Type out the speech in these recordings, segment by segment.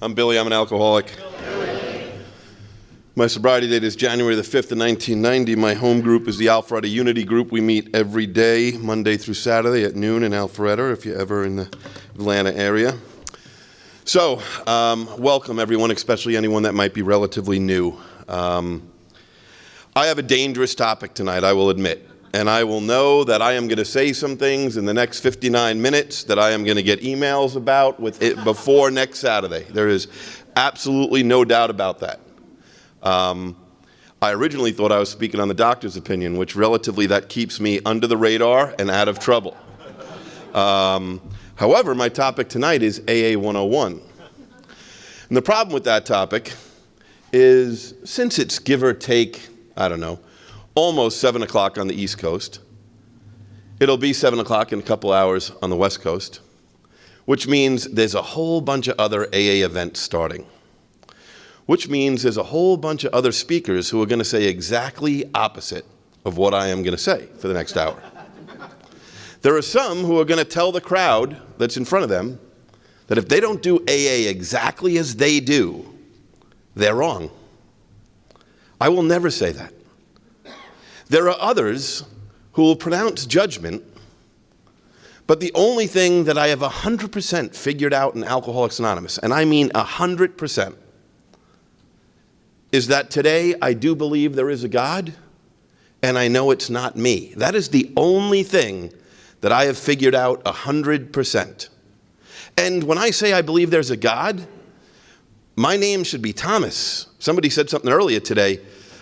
I'm Billy. I'm an alcoholic. My sobriety date is January the 5th of 1990. My home group is the Alpharetta Unity Group. We meet every day, Monday through Saturday at noon in Alpharetta, if you're ever in the Atlanta area. So, welcome everyone, especially anyone that might be relatively new. I have a dangerous topic tonight, I will admit. And I will know that I am going to say some things in the next 59 minutes that I am going to get emails about with it before next Saturday. There is absolutely no doubt about that. I originally thought I was speaking on the doctor's opinion, which relatively that keeps me under the radar and out of trouble. However, my topic tonight is AA 101. And the problem with that topic is, since it's give or take, almost 7 o'clock on the East Coast, it'll be 7 o'clock in a couple hours on the West Coast, which means there's a whole bunch of other AA events starting. Which means there's a whole bunch of other speakers who are going to say exactly opposite of what I am going to say for the next hour. There are some who are going to tell the crowd that's in front of them that if they don't do AA exactly as they do, they're wrong. I will never say that. There are others who will pronounce judgment, but the only thing that I have 100% figured out in Alcoholics Anonymous, and I mean 100%, is that today I do believe there is a God, and I know it's not me. That is the only thing that I have figured out 100%. And when I say I believe there's a God, my name should be Thomas. Somebody said something earlier today,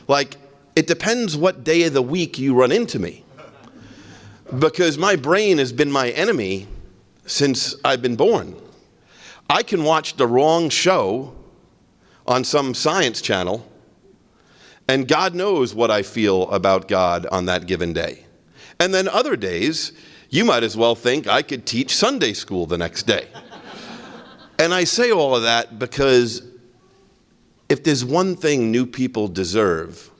like, it depends what day of the week you run into me. Because my brain has been my enemy since I've been born. I can watch the wrong show on some science channel, and God knows what I feel about God on that given day. And then other days, you might as well think I could teach Sunday school the next day. And I say all of that because if there's one thing new people deserve,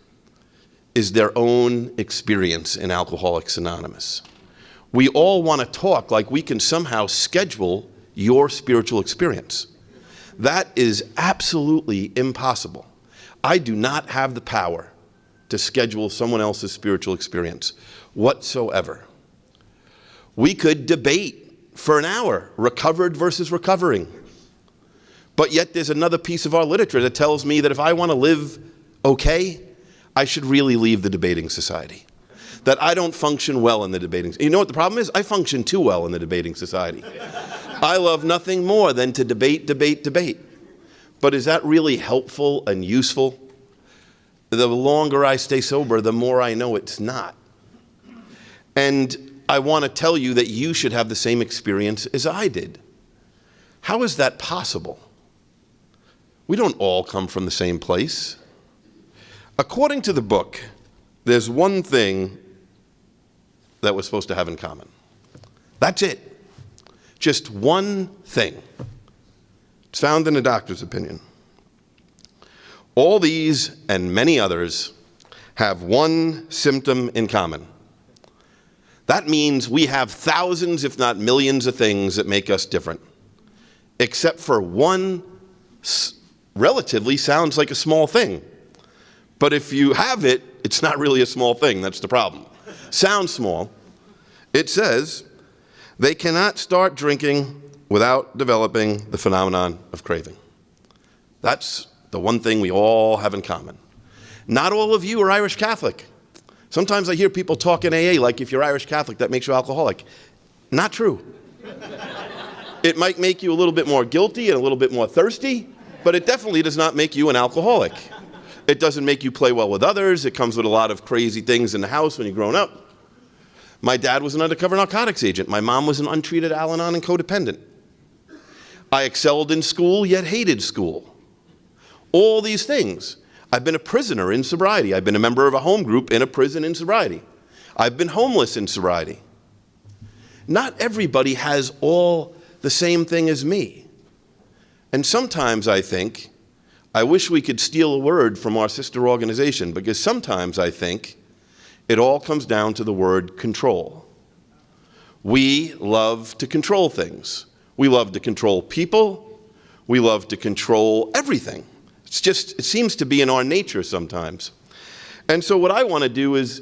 is their own experience in Alcoholics Anonymous. We all want to talk like we can somehow schedule your spiritual experience. That is absolutely impossible. I do not have the power to schedule someone else's spiritual experience whatsoever. We could debate for an hour, recovered versus recovering. But yet there's another piece of our literature that tells me that if I want to live okay, I should really leave the debating society. That I don't function well in the debating. You know what the problem is? I function too well in the debating society. I love nothing more than to debate. But is that really helpful and useful? The longer I stay sober, the more I know it's not. And I want to tell you that you should have the same experience as I did. How is that possible? We don't all come from the same place. According to the book, there's one thing that we're supposed to have in common. That's it. Just one thing. It's found in a doctor's opinion. All these and many others have one symptom in common. That means we have thousands, if not millions, of things that make us different, except for one relatively sounds like a small thing. But if you have it, it's not really a small thing. That's the problem. Sounds small. It says, they cannot start drinking without developing the phenomenon of craving. That's the one thing we all have in common. Not all of you are Irish Catholic. Sometimes I hear people talk in AA like if you're Irish Catholic, that makes you alcoholic. Not true. It might make you a little bit more guilty and a little bit more thirsty, but it definitely does not make you an alcoholic. It doesn't make you play well with others. It comes with a lot of crazy things in the house when you're growing up. My dad was an undercover narcotics agent. My mom was an untreated Al-Anon and codependent. I excelled in school, yet hated school. All these things. I've been a prisoner in sobriety. I've been a member of a home group in a prison in sobriety. I've been homeless in sobriety. Not everybody has all the same thing as me. And sometimes I think, I wish we could steal a word from our sister organization, because sometimes I think it all comes down to the word control. We love to control things. We love to control people. We love to control everything. It seems to be in our nature sometimes. And so what I want to do is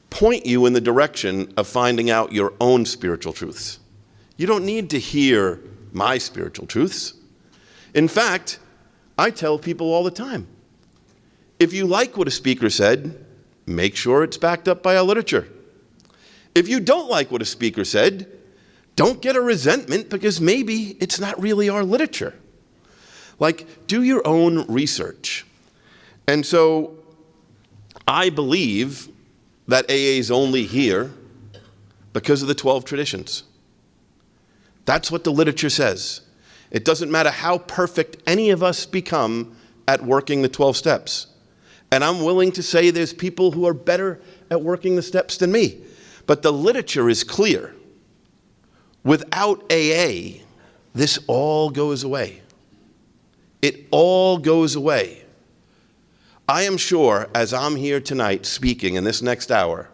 point you in the direction of finding out your own spiritual truths. You don't need to hear my spiritual truths. In fact, I tell people all the time, if you like what a speaker said, make sure it's backed up by our literature. If you don't like what a speaker said, don't get a resentment because maybe it's not really our literature. Like, do your own research. And so I believe that AA is only here because of the 12 traditions. That's what the literature says. It doesn't matter how perfect any of us become at working the 12 steps. And I'm willing to say there's people who are better at working the steps than me. But the literature is clear. Without AA, this all goes away. It all goes away. I am sure, as I'm here tonight speaking in this next hour,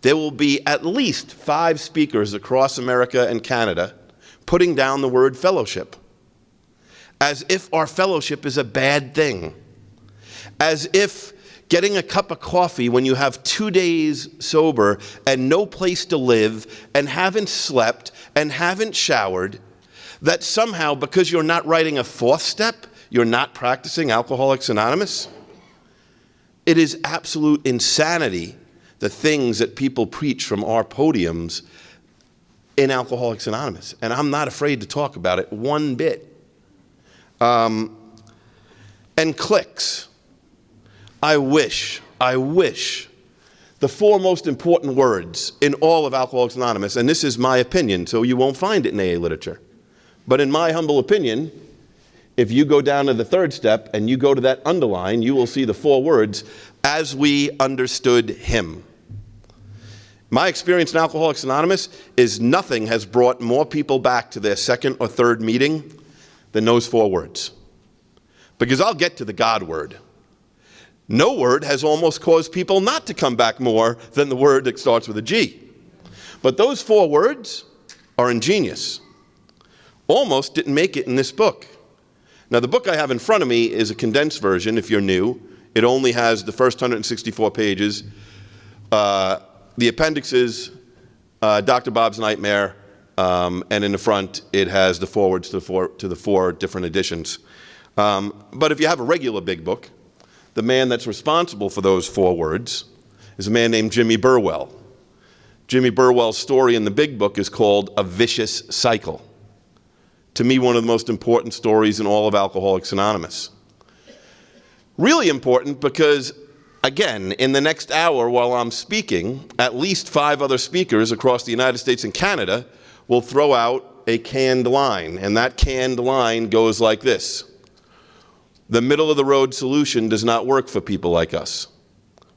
there will be at least 5 speakers across America and Canada putting down the word fellowship, as if our fellowship is a bad thing, as if getting a cup of coffee when you have 2 days sober and no place to live and haven't slept and haven't showered, that somehow because you're not writing a 4th step, you're not practicing Alcoholics Anonymous. It is absolute insanity, the things that people preach from our podiums in Alcoholics Anonymous. And I'm not afraid to talk about it one bit. And cliques. I wish the 4 most important words in all of Alcoholics Anonymous, and this is my opinion, so you won't find it in AA literature. But in my humble opinion, if you go down to the 3rd step and you go to that underline, you will see the 4 words, as we understood him. My experience in Alcoholics Anonymous is nothing has brought more people back to their 2nd or 3rd meeting than those 4 words. Because I'll get to the God word. No word has almost caused people not to come back more than the word that starts with a G. But those 4 words are ingenious. Almost didn't make it in this book. Now, the book I have in front of me is a condensed version, if you're new. It only has the first 164 pages. The appendixes, Dr. Bob's Nightmare, and in the front, it has the forwards to the 4 different editions. But if you have a regular big book, the man that's responsible for those 4 words is a man named Jimmy Burwell. Jimmy Burwell's story in the big book is called A Vicious Cycle. To me, one of the most important stories in all of Alcoholics Anonymous. Really important because, again, in the next hour while I'm speaking, at least 5 other speakers across the United States and Canada will throw out a canned line, and that canned line goes like this. The middle-of-the-road solution does not work for people like us.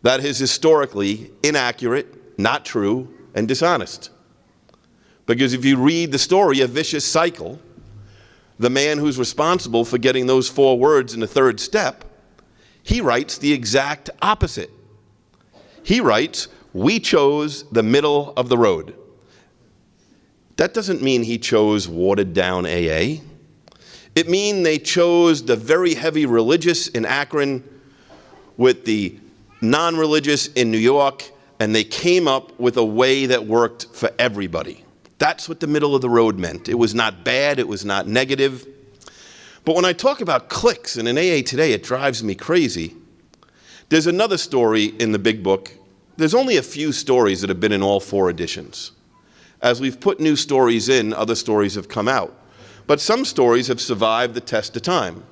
That is historically inaccurate, not true, and dishonest. Because if you read the story, A Vicious Cycle, the man who's responsible for getting those 4 words in the 3rd step, he writes the exact opposite. He writes, we chose the middle of the road. That doesn't mean he chose watered down AA. It means they chose the very heavy religious in Akron with the non-religious in New York, and they came up with a way that worked for everybody. That's what the middle of the road meant. It was not bad, it was not negative. But when I talk about cliques, and in AA today it drives me crazy, there's another story in the big book. There's only a few stories that have been in all 4 editions. As we've put new stories in, other stories have come out. But some stories have survived the test of time.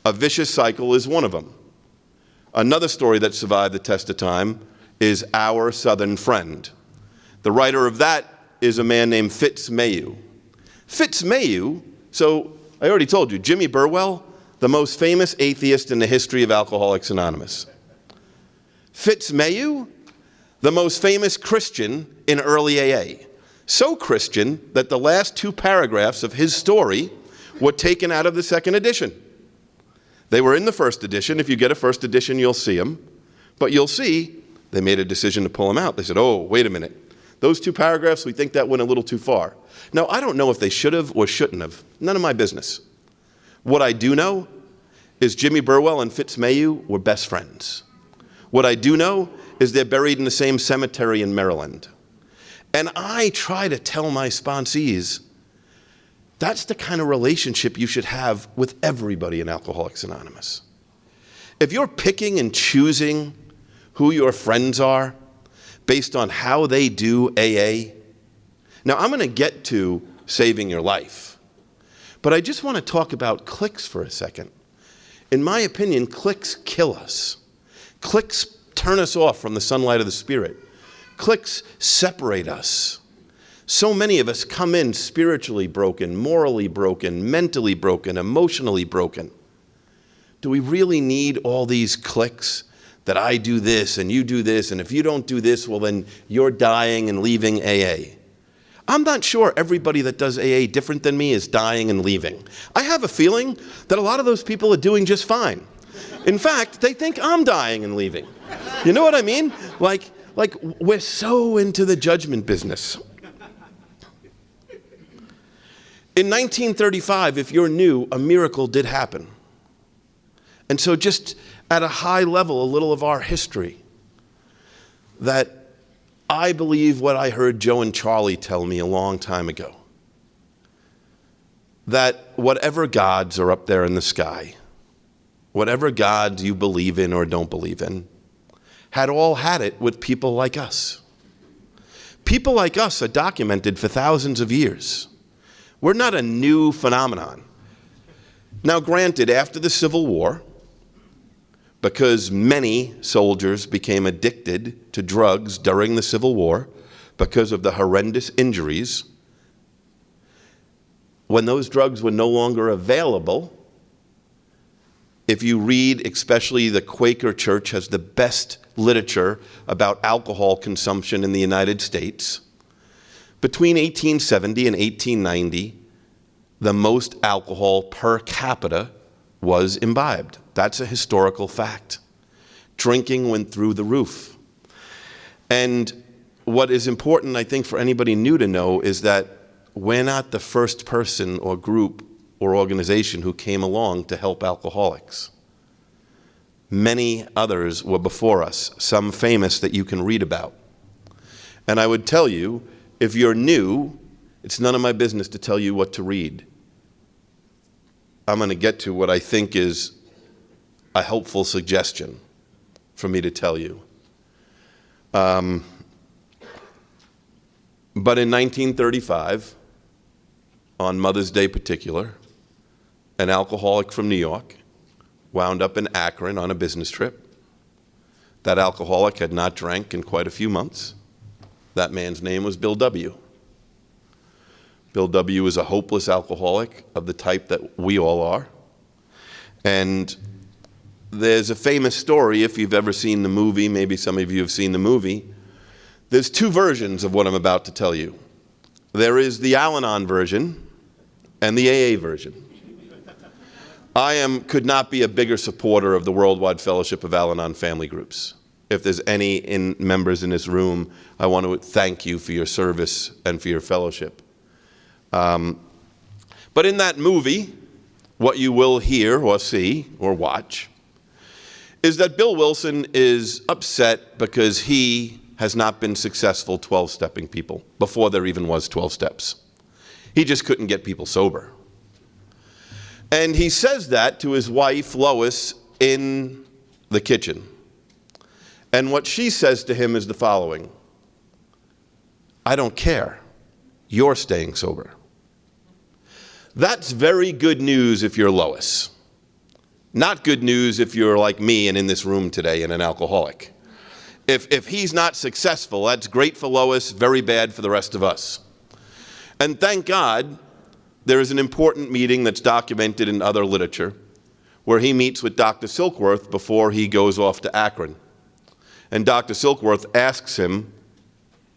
A Vicious Cycle is one of them. Another story that survived the test of time is Our Southern Friend. The writer of that is a man named Fitz Mayu. Fitz Mayu, so I already told you, Jimmy Burwell, the most famous atheist in the history of Alcoholics Anonymous. Fitz Mayu, the most famous Christian in early AA. So Christian that the last 2 paragraphs of his story were taken out of the 2nd edition. They were in the 1st edition. If you get a 1st edition, you'll see them. But you'll see they made a decision to pull them out. They said, oh, wait a minute. Those 2 paragraphs, we think that went a little too far. Now, I don't know if they should have or shouldn't have. None of my business. What I do know is Jimmy Burwell and Fitz Mayhew were best friends. What I do know is they're buried in the same cemetery in Maryland. And I try to tell my sponsees, that's the kind of relationship you should have with everybody in Alcoholics Anonymous. If you're picking and choosing who your friends are based on how they do AA, now I'm going to get to saving your life, but I just want to talk about cliques for a second. In my opinion, cliques kill us. Cliques turn us off from the sunlight of the Spirit. Cliques separate us. So many of us come in spiritually broken, morally broken, mentally broken, emotionally broken. Do we really need all these cliques that I do this and you do this, and if you don't do this, well then you're dying and leaving AA? I'm not sure everybody that does AA different than me is dying and leaving. I have a feeling that a lot of those people are doing just fine. In fact, they think I'm dying and leaving. You know what I mean? Like we're so into the judgment business. In 1935, if you're new, a miracle did happen. And so just at a high level, a little of our history, that I believe what I heard Joe and Charlie tell me a long time ago, that whatever gods are up there in the sky, whatever gods you believe in or don't believe in, had all had it with people like us. People like us are documented for thousands of years. We're not a new phenomenon. Now, granted, after the Civil War, because many soldiers became addicted to drugs during the Civil War because of the horrendous injuries, when those drugs were no longer available, if you read, especially the Quaker Church has the best literature about alcohol consumption in the United States, between 1870 and 1890, the most alcohol per capita was imbibed. That's a historical fact. Drinking went through the roof. And what is important, I think, for anybody new to know is that we're not the first person or group or organization who came along to help alcoholics. Many others were before us, some famous that you can read about. And I would tell you, if you're new, it's none of my business to tell you what to read. I'm going to get to what I think is a helpful suggestion for me to tell you. But in 1935, on Mother's Day particular, an alcoholic from New York wound up in Akron on a business trip. That alcoholic had not drank in quite a few months. That man's name was Bill W. Bill W. is a hopeless alcoholic of the type that we all are. And there's a famous story, if you've ever seen the movie, maybe some of you have seen the movie. There's two versions of what I'm about to tell you. There is the Al-Anon version and the AA version. Could not be a bigger supporter of the Worldwide Fellowship of Al-Anon Family Groups. If there's any members in this room, I want to thank you for your service and for your fellowship. But in that movie, what you will hear or see or watch is that Bill Wilson is upset because he has not been successful 12-stepping people before there even was 12 steps. He just couldn't get people sober. And he says that to his wife, Lois, in the kitchen. And what she says to him is the following: I don't care. You're staying sober. That's very good news if you're Lois. Not good news if you're like me and in this room today and an alcoholic. If he's not successful, that's great for Lois, very bad for the rest of us. And thank God there is an important meeting that's documented in other literature where he meets with Dr. Silkworth before he goes off to Akron. And Dr. Silkworth asks him,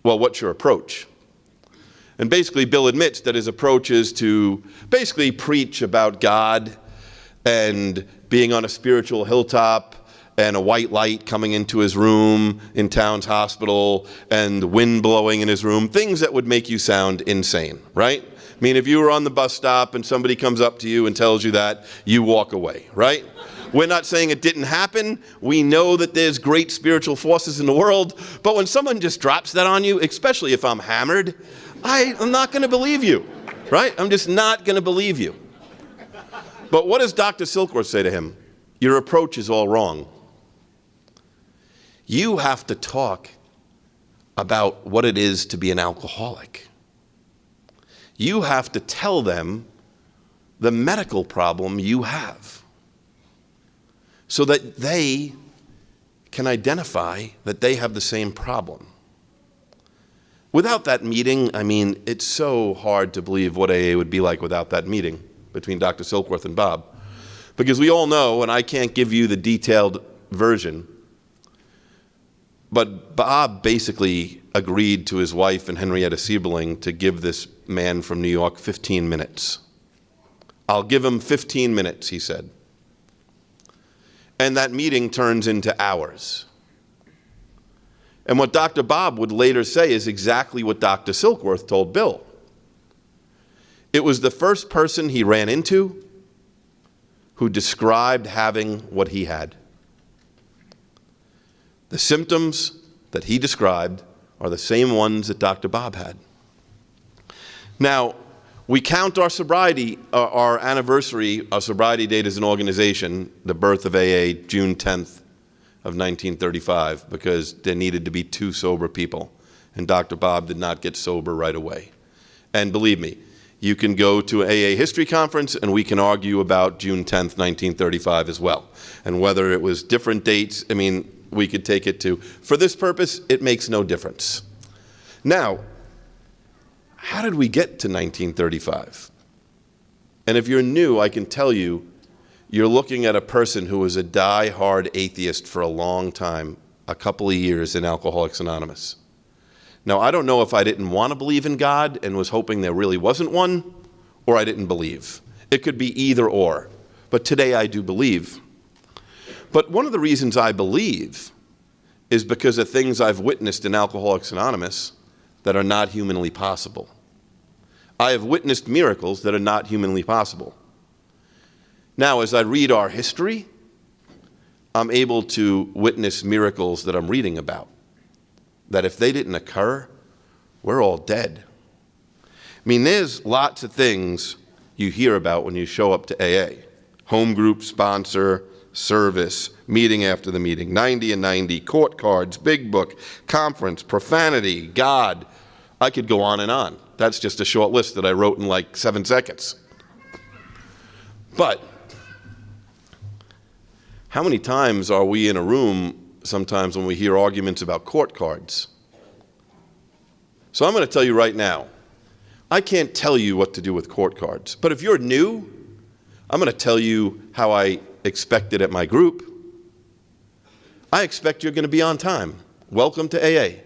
well, what's your approach? And basically, Bill admits that his approach is to basically preach about God and being on a spiritual hilltop and a white light coming into his room in Towns Hospital and the wind blowing in his room, things that would make you sound insane, right? I mean, if you were on the bus stop and somebody comes up to you and tells you that, you walk away, right? We're not saying it didn't happen. We know that there's great spiritual forces in the world. But when someone just drops that on you, especially if I'm hammered, I'm not going to believe you, right? I'm just not going to believe you. But what does Dr. Silkworth say to him? Your approach is all wrong. You have to talk about what it is to be an alcoholic. You have to tell them the medical problem you have so that they can identify that they have the same problem. Without that meeting, I mean, it's so hard to believe what AA would be like without that meeting between Dr. Silkworth and Bob. Because we all know, and I can't give you the detailed version, but Bob basically agreed to his wife and Henrietta Sieberling to give this man from New York 15 minutes. I'll give him 15 minutes, he said. And that meeting turns into hours. And what Dr. Bob would later say is exactly what Dr. Silkworth told Bill. It was the first person he ran into who described having what he had. The symptoms that he described are the same ones that Dr. Bob had. Now, we count our sobriety, our anniversary, our sobriety date as an organization, the birth of AA, June 10th of 1935, because there needed to be 2 sober people, and Dr. Bob did not get sober right away. And believe me, you can go to an AA history conference and we can argue about June 10th, 1935 as well. And whether it was different dates, I mean, we could take it to. For this purpose, it makes no difference. Now, how did we get to 1935? And if you're new, I can tell you, you're looking at a person who was a die-hard atheist for a long time, a couple of years in Alcoholics Anonymous. Now, I don't know if I didn't want to believe in God and was hoping there really wasn't one, or I didn't believe. It could be either or. But today I do believe. But one of the reasons I believe is because of things I've witnessed in Alcoholics Anonymous that are not humanly possible. I have witnessed miracles that are not humanly possible. Now, as I read our history, I'm able to witness miracles that I'm reading about, that if they didn't occur, we're all dead. I mean, there's lots of things you hear about when you show up to AA. Home group sponsor, service, meeting after the meeting, 90 and 90, court cards, big book, conference, profanity, God. I could go on and on. That's just a short list that I wrote in like 7 seconds. But how many times are we in a room sometimes when we hear arguments about court cards? So I'm going to tell you right now, I can't tell you what to do with court cards. But if you're new, I'm going to tell you how I expect it at my group. I expect you're going to be on time. Welcome to AA.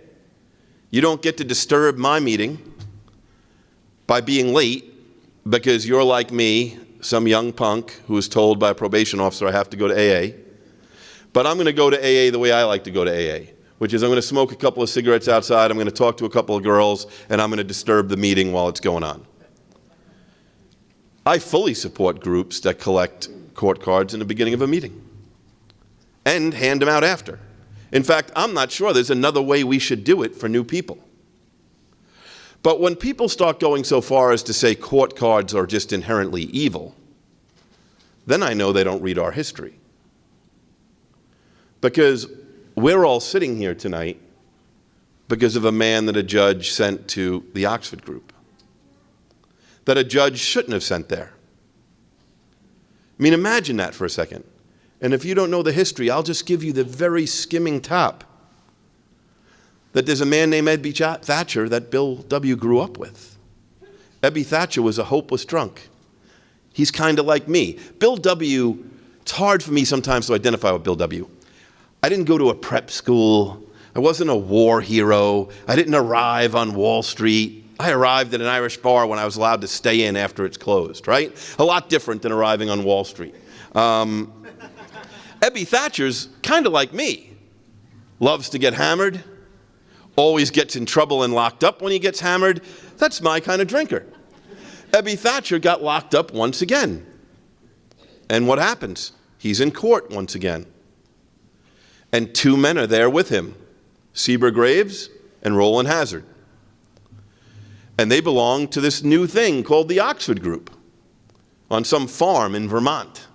You don't get to disturb my meeting by being late because you're like me, some young punk who was told by a probation officer I have to go to AA. But I'm going to go to AA the way I like to go to AA, which is I'm going to smoke a couple of cigarettes outside, I'm going to talk to a couple of girls, and I'm going to disturb the meeting while it's going on. I fully support groups that collect court cards in the beginning of a meeting and hand them out after. In fact, I'm not sure there's another way we should do it for new people. But when people start going so far as to say court cards are just inherently evil, then I know they don't read our history. Because we're all sitting here tonight because of a man that a judge sent to the Oxford group, that a judge shouldn't have sent there. I mean, imagine that for a second. And if you don't know the history, I'll just give you the very skimming top. That there's a man named Ebby Thatcher that Bill W. grew up with. Ebby Thatcher was a hopeless drunk. He's kind of like me. Bill W., it's hard for me sometimes to identify with Bill W. I didn't go to a prep school. I wasn't a war hero. I didn't arrive on Wall Street. I arrived at an Irish bar when I was allowed to stay in after it's closed, right? A lot different than arriving on Wall Street. Ebby Thatcher's kind of like me. Loves to get hammered. Always gets in trouble and locked up when he gets hammered. That's my kind of drinker. Ebby Thatcher got locked up once again. And what happens? He's in court once again. And two men are there with him, Sieber Graves and Roland Hazard. And they belong to this new thing called the Oxford Group on some farm in Vermont.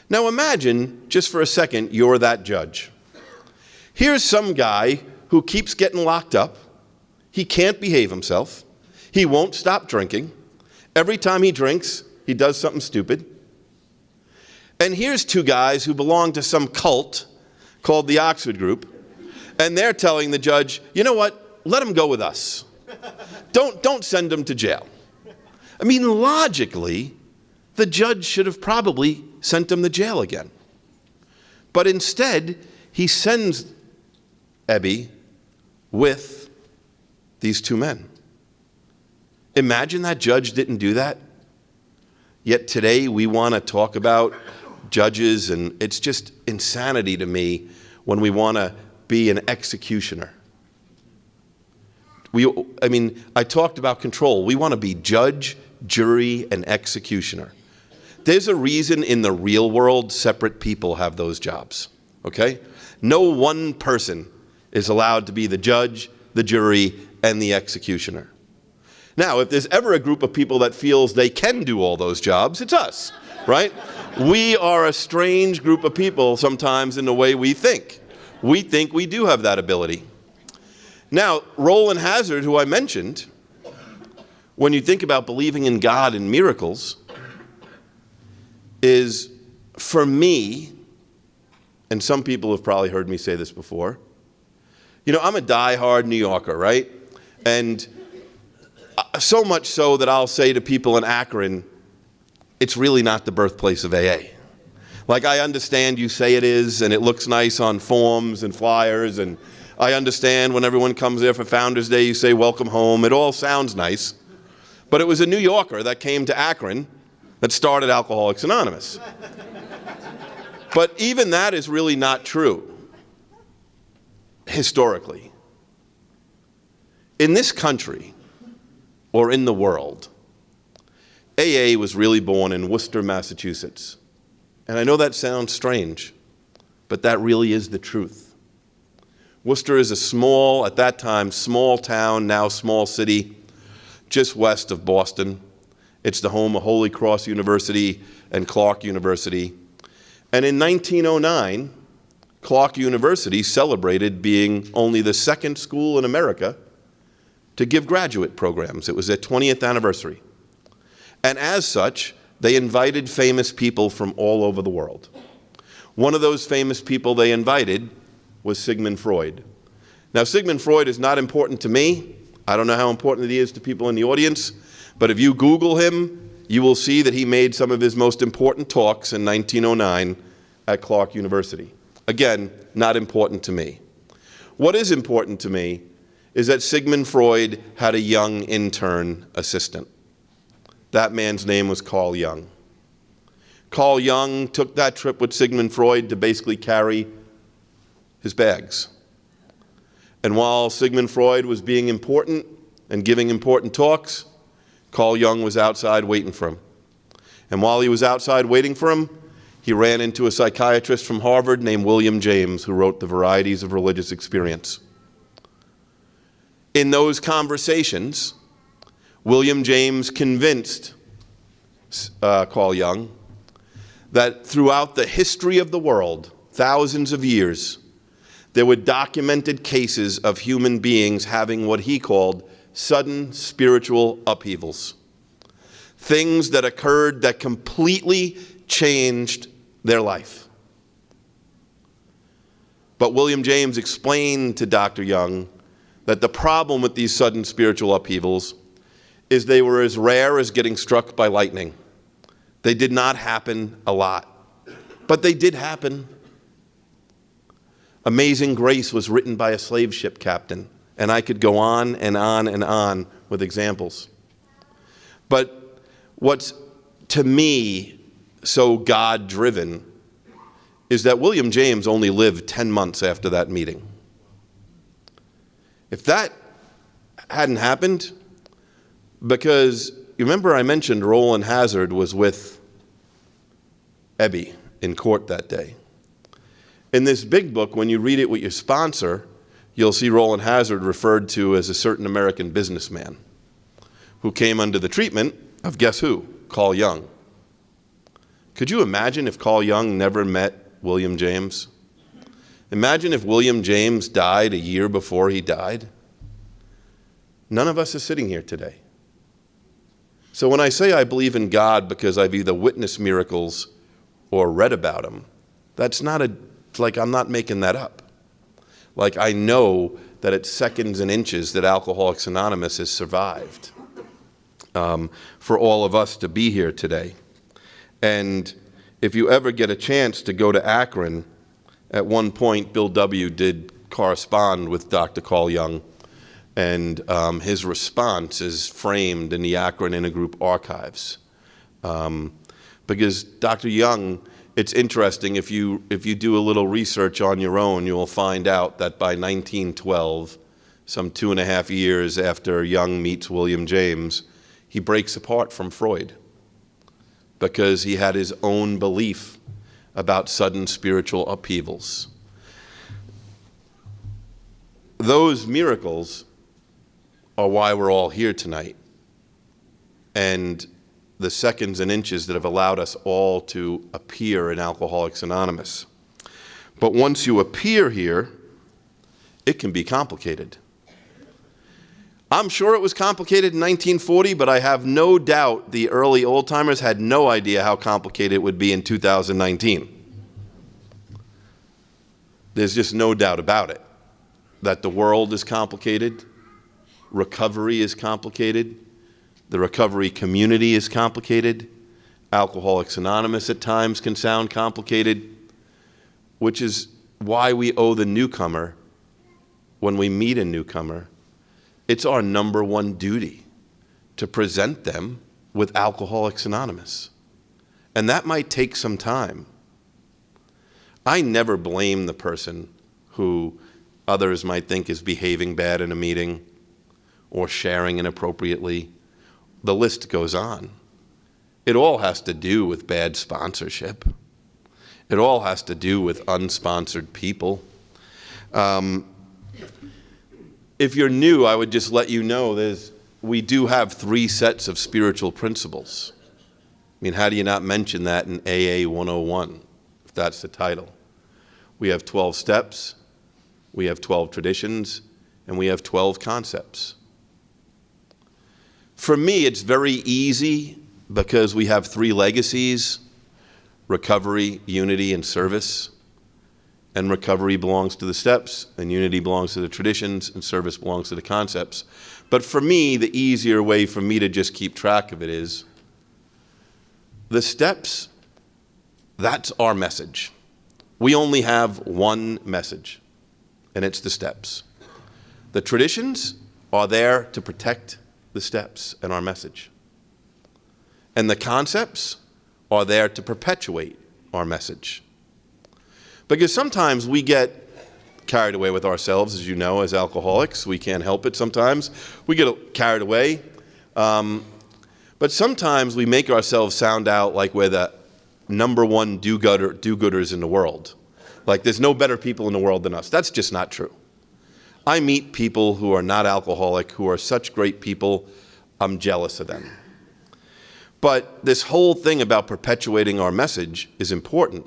Now imagine, just for a second, you're that judge. Here's some guy who keeps getting locked up. He can't behave himself. He won't stop drinking. Every time he drinks, he does something stupid. And here's two guys who belong to some cult called the Oxford Group, and they're telling the judge, you know what, let him go with us. Don't send him to jail. I mean, logically, the judge should have probably sent him to jail again. But instead, he sends Ebby with these two men. Imagine that judge didn't do that. Yet today we want to talk about judges, and it's just insanity to me when we want to be an executioner. I talked about control. We want to be judge, jury, and executioner. There's a reason in the real world separate people have those jobs, okay? No one person is allowed to be the judge, the jury, and the executioner. Now, if there's ever a group of people that feels they can do all those jobs, it's us, right? We are a strange group of people sometimes in the way we think. We think we do have that ability. Now, Roland Hazard, who I mentioned, when you think about believing in God and miracles, is, for me, and some people have probably heard me say this before, I'm a diehard New Yorker, right? And so much so that I'll say to people in Akron, it's really not the birthplace of AA. Like, I understand you say it is, and it looks nice on forms and flyers, and I understand when everyone comes there for Founders Day, you say, welcome home. It all sounds nice. But it was a New Yorker that came to Akron that started Alcoholics Anonymous. But even that is really not true, historically. In this country, or in the world, AA was really born in Worcester, Massachusetts. And I know that sounds strange, but that really is the truth. Worcester is a small, at that time, small town, now small city, just west of Boston. It's the home of Holy Cross University and Clark University. And in 1909, Clark University celebrated being only the second school in America to give graduate programs. It was their 20th anniversary. And as such, they invited famous people from all over the world. One of those famous people they invited was Sigmund Freud. Now, Sigmund Freud is not important to me. I don't know how important he is to people in the audience, but if you Google him, you will see that he made some of his most important talks in 1909 at Clark University. Again, not important to me. What is important to me is that Sigmund Freud had a young intern assistant. That man's name was Carl Jung. Carl Jung took that trip with Sigmund Freud to basically carry his bags. And while Sigmund Freud was being important and giving important talks, Carl Jung was outside waiting for him. And while he was outside waiting for him, he ran into a psychiatrist from Harvard named William James, who wrote The Varieties of Religious Experience. In those conversations, William James convinced Carl Jung that throughout the history of the world, thousands of years, there were documented cases of human beings having what he called sudden spiritual upheavals. Things that occurred that completely changed their life. But William James explained to Dr. Jung that the problem with these sudden spiritual upheavals is they were as rare as getting struck by lightning. They did not happen a lot, but they did happen. Amazing Grace was written by a slave ship captain, and I could go on and on and on with examples. But what's, to me, so God-driven is that William James only lived 10 months after that meeting. If that hadn't happened, because you remember I mentioned Roland Hazard was with Ebby in court that day. In this big book, when you read it with your sponsor, you'll see Roland Hazard referred to as a certain American businessman who came under the treatment of, guess who? Carl Jung. Could you imagine if Carl Jung never met William James? Imagine if William James died a year before he died. None of us are sitting here today. So when I say I believe in God because I've either witnessed miracles or read about them, that's not like I'm not making that up. Like I know that it's seconds and inches that Alcoholics Anonymous has survived for all of us to be here today. And if you ever get a chance to go to Akron, at one point Bill W. did correspond with Dr. Carl Jung, and his response is framed in the Akron Intergroup archives. Because Dr. Jung, it's interesting, if you do a little research on your own, you will find out that by 1912, some 2.5 years after Jung meets William James, he breaks apart from Freud because he had his own belief about sudden spiritual upheavals. Those miracles are why we're all here tonight, and the seconds and inches that have allowed us all to appear in Alcoholics Anonymous. But once you appear here, it can be complicated. I'm sure it was complicated in 1940, but I have no doubt the early old-timers had no idea how complicated it would be in 2019. There's just no doubt about it, that the world is complicated, recovery is complicated, the recovery community is complicated, Alcoholics Anonymous at times can sound complicated, which is why we owe the newcomer, when we meet a newcomer, it's our number one duty to present them with Alcoholics Anonymous. And that might take some time. I never blame the person who others might think is behaving bad in a meeting or sharing inappropriately. The list goes on. It all has to do with bad sponsorship. It all has to do with unsponsored people. If you're new, I would just let you know we do have 3 sets of spiritual principles. I mean, how do you not mention that in AA 101, if that's the title? We have 12 steps, we have 12 traditions, and we have 12 concepts. For me, it's very easy because we have 3 legacies: recovery, unity, and service. And recovery belongs to the steps, and unity belongs to the traditions, and service belongs to the concepts. But for me, the easier way for me to just keep track of it is the steps, that's our message. We only have one message, and it's the steps. The traditions are there to protect the steps and our message. And the concepts are there to perpetuate our message. Because sometimes we get carried away with ourselves, as you know, as alcoholics. We can't help it sometimes. We get carried away. But sometimes we make ourselves sound out like we're the number one do-gooders in the world. Like there's no better people in the world than us. That's just not true. I meet people who are not alcoholic, who are such great people, I'm jealous of them. But this whole thing about perpetuating our message is important.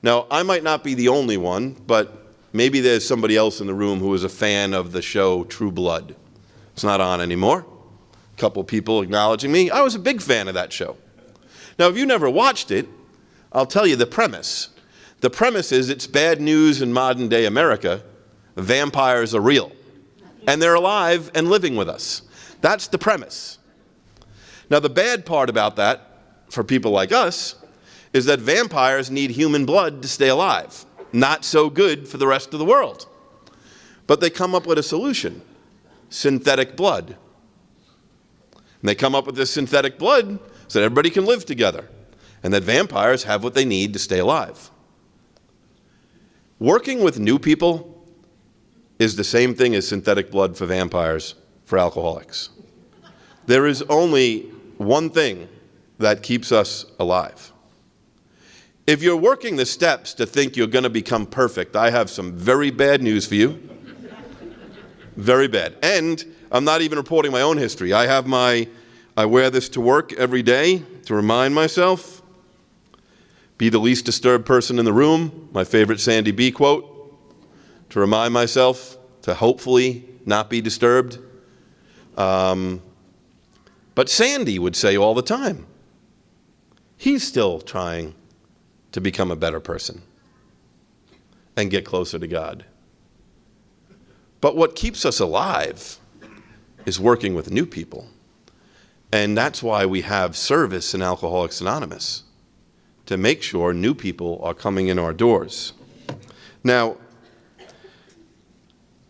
Now, I might not be the only one, but maybe there's somebody else in the room who is a fan of the show True Blood. It's not on anymore. A couple people acknowledging me. I was a big fan of that show. Now, if you never watched it, I'll tell you the premise. The premise is it's bad news in modern day America. Vampires are real. And they're alive and living with us. That's the premise. Now, the bad part about that, for people like us, is that vampires need human blood to stay alive. Not so good for the rest of the world. But they come up with a solution: synthetic blood. And they come up with this synthetic blood so that everybody can live together, and that vampires have what they need to stay alive. Working with new people is the same thing as synthetic blood for vampires for alcoholics. There is only one thing that keeps us alive. If you're working the steps to think you're going to become perfect, I have some very bad news for you. Very bad. And I'm not even reporting my own history. I wear this to work every day to remind myself. Be the least disturbed person in the room. My favorite Sandy B quote. To remind myself to hopefully not be disturbed. But Sandy would say all the time, he's still trying to become a better person and get closer to God. But what keeps us alive is working with new people. And that's why we have service in Alcoholics Anonymous, to make sure new people are coming in our doors. Now,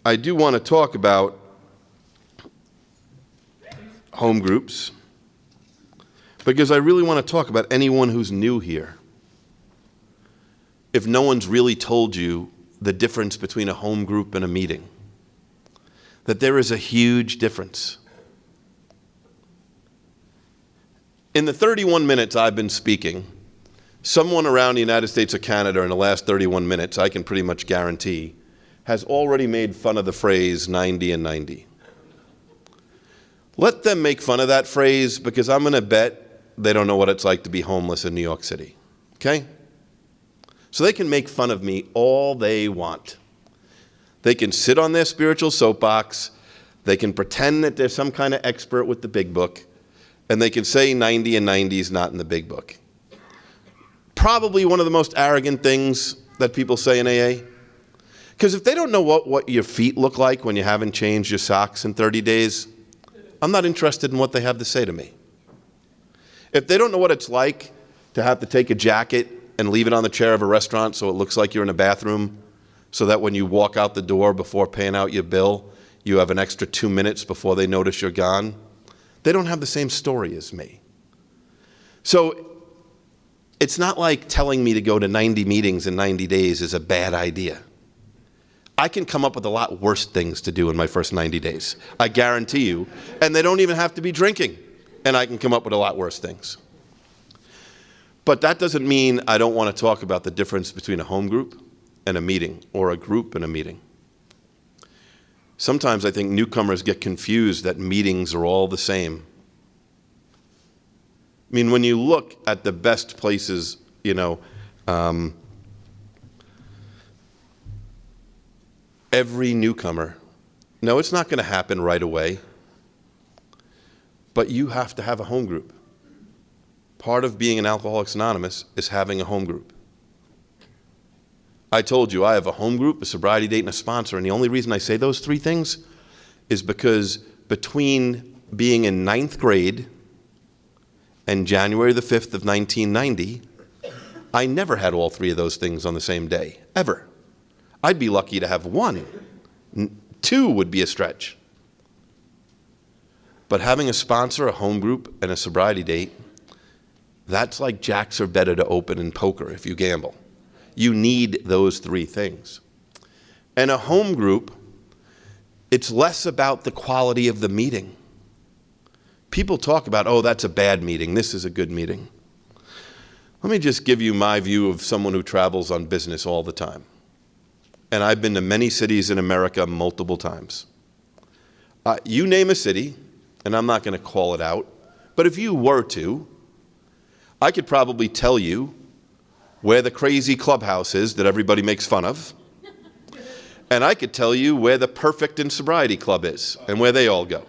I do want to talk about home groups, because I really want to talk about anyone who's new here. If no one's really told you the difference between a home group and a meeting, that there is a huge difference. In the 31 minutes I've been speaking, someone around the United States or Canada in the last 31 minutes, I can pretty much guarantee, has already made fun of the phrase 90 and 90. Let them make fun of that phrase, because I'm going to bet they don't know what it's like to be homeless in New York City. Okay? So they can make fun of me all they want. They can sit on their spiritual soapbox. They can pretend that they're some kind of expert with the big book. And they can say 90 and 90 is not in the big book. Probably one of the most arrogant things that people say in AA. Because if they don't know what your feet look like when you haven't changed your socks in 30 days, I'm not interested in what they have to say to me. If they don't know what it's like to have to take a jacket and leave it on the chair of a restaurant so it looks like you're in a bathroom, so that when you walk out the door before paying out your bill, you have an extra 2 minutes before they notice you're gone, they don't have the same story as me. So it's not like telling me to go to 90 meetings in 90 days is a bad idea. I can come up with a lot worse things to do in my first 90 days. I guarantee you. And they don't even have to be drinking. And I can come up with a lot worse things. But that doesn't mean I don't want to talk about the difference between a home group and a meeting, or a group and a meeting. Sometimes I think newcomers get confused that meetings are all the same. I mean, when you look at the best places, every newcomer, no, it's not going to happen right away, but you have to have a home group. Part of being an Alcoholics Anonymous is having a home group. I told you I have a home group, a sobriety date, and a sponsor, and the only reason I say those three things is because between being in 9th grade and January the 5th of 1990, I never had all three of those things on the same day, ever. I'd be lucky to have one. 2 would be a stretch. But having a sponsor, a home group, and a sobriety date, that's like jacks are better to open in poker if you gamble. You need those three things. And a home group, it's less about the quality of the meeting. People talk about, oh, that's a bad meeting, this is a good meeting. Let me just give you my view of someone who travels on business all the time. And I've been to many cities in America multiple times. You name a city, and I'm not going to call it out, but if you were to, I could probably tell you where the crazy clubhouse is that everybody makes fun of, and I could tell you where the perfect and sobriety club is, and where they all go.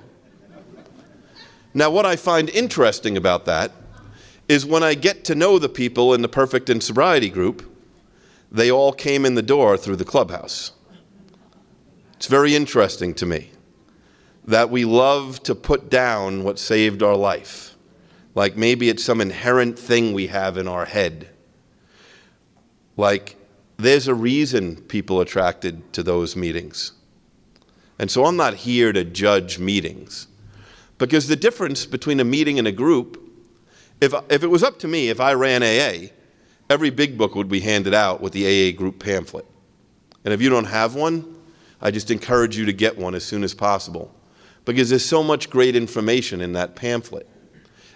Now, what I find interesting about that is when I get to know the people in the perfect and sobriety group, they all came in the door through the clubhouse. It's very interesting to me that we love to put down what saved our life. Like maybe it's some inherent thing we have in our head. Like there's a reason people are attracted to those meetings. And so I'm not here to judge meetings. Because the difference between a meeting and a group, if it was up to me, if I ran AA, every big book would be handed out with the AA group pamphlet. And if you don't have one, I just encourage you to get one as soon as possible. because there's so much great information in that pamphlet,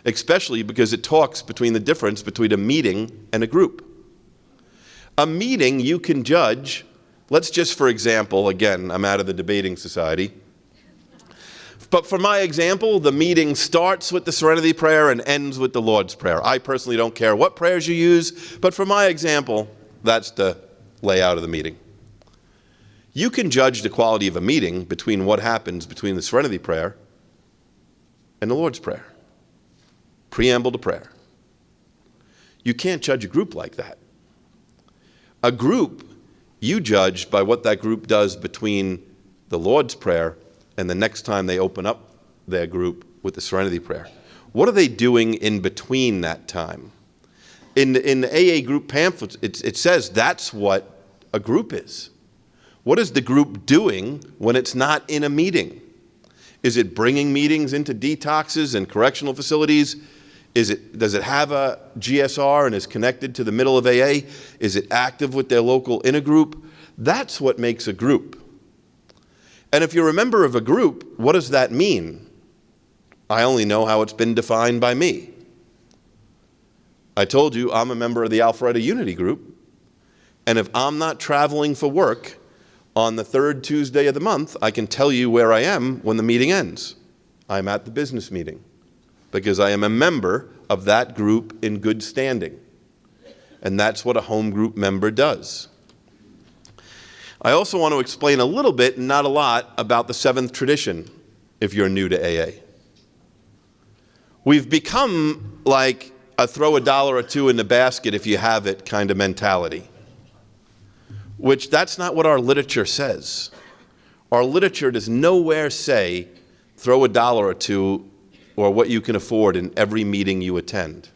especially because it talks between the difference between a meeting and a group. A meeting you can judge, let's just, for example, again, I'm out of the debating society, but for my example, the meeting starts with the Serenity Prayer and ends with the Lord's Prayer. I personally don't care what prayers you use, but for my example, that's the layout of the meeting. You can judge the quality of a meeting between what happens between the Serenity Prayer and the Lord's Prayer. Preamble to prayer. You can't judge a group like that. A group, you judge by what that group does between the Lord's Prayer and the next time they open up their group with the Serenity Prayer. What are they doing in between that time? In the AA group pamphlets, it says that's what a group is. What is the group doing when it's not in a meeting? Is it bringing meetings into detoxes and correctional facilities? Does it have a GSR and is connected to the middle of AA? Is it active with their local intergroup? That's what makes a group. And if you're a member of a group, what does that mean? I only know how it's been defined by me. I told you I'm a member of the Alpharetta Unity Group, and if I'm not traveling for work on the third Tuesday of the month, I can tell you where I am when the meeting ends. I'm at the business meeting because I am a member of that group in good standing. And that's what a home group member does. I also want to explain a little bit, not a lot, about the seventh tradition if you're new to AA. We've become like a throw a dollar or two in the basket if you have it kind of mentality, which that's not what our literature says. Our literature does nowhere say throw a dollar or two or what you can afford in every meeting you attend.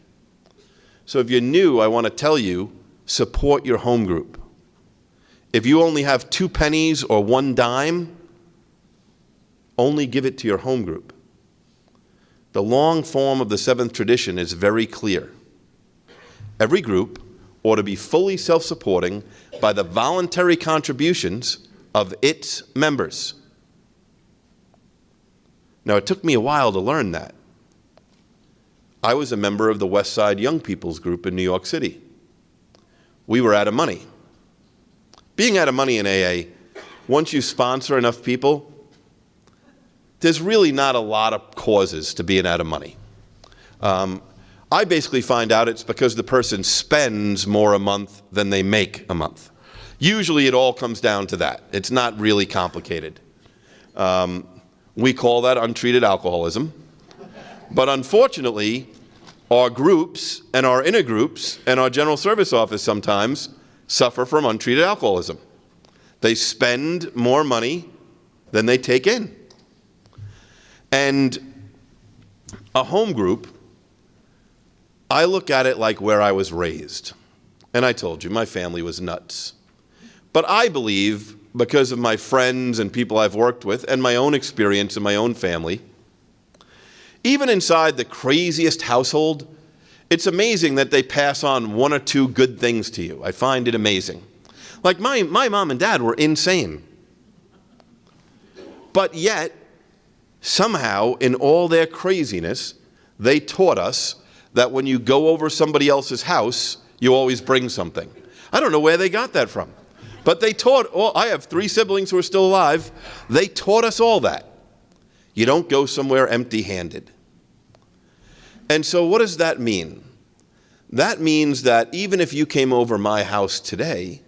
So if you're new, I want to tell you, support your home group. If you only have 2 pennies or 1 dime, only give it to your home group. The long form of the seventh tradition is very clear. Every group ought to be fully self-supporting by the voluntary contributions of its members. Now, it took me a while to learn that. I was a member of the West Side Young People's Group in New York City. We were out of money. Being out of money in AA, once you sponsor enough people, there's really not a lot of causes to being out of money. I basically find out it's because the person spends more a month than they make a month. Usually it all comes down to that. It's not really complicated. We call that untreated alcoholism. But unfortunately, our groups and our intergroups and our general service office sometimes suffer from untreated alcoholism. They spend more money than they take in. And a home group, I look at it like where I was raised. And I told you, my family was nuts. But I believe, because of my friends and people I've worked with and my own experience in my own family, even inside the craziest household, it's amazing that they pass on 1 or 2 good things to you. I find it amazing. Like my mom and dad were insane. But yet, somehow, in all their craziness, they taught us that when you go over somebody else's house, you always bring something. I don't know where they got that from. But they taught, I have 3 siblings who are still alive. They taught us all that. You don't go somewhere empty-handed. And so what does that mean? That means that even if you came over my house today,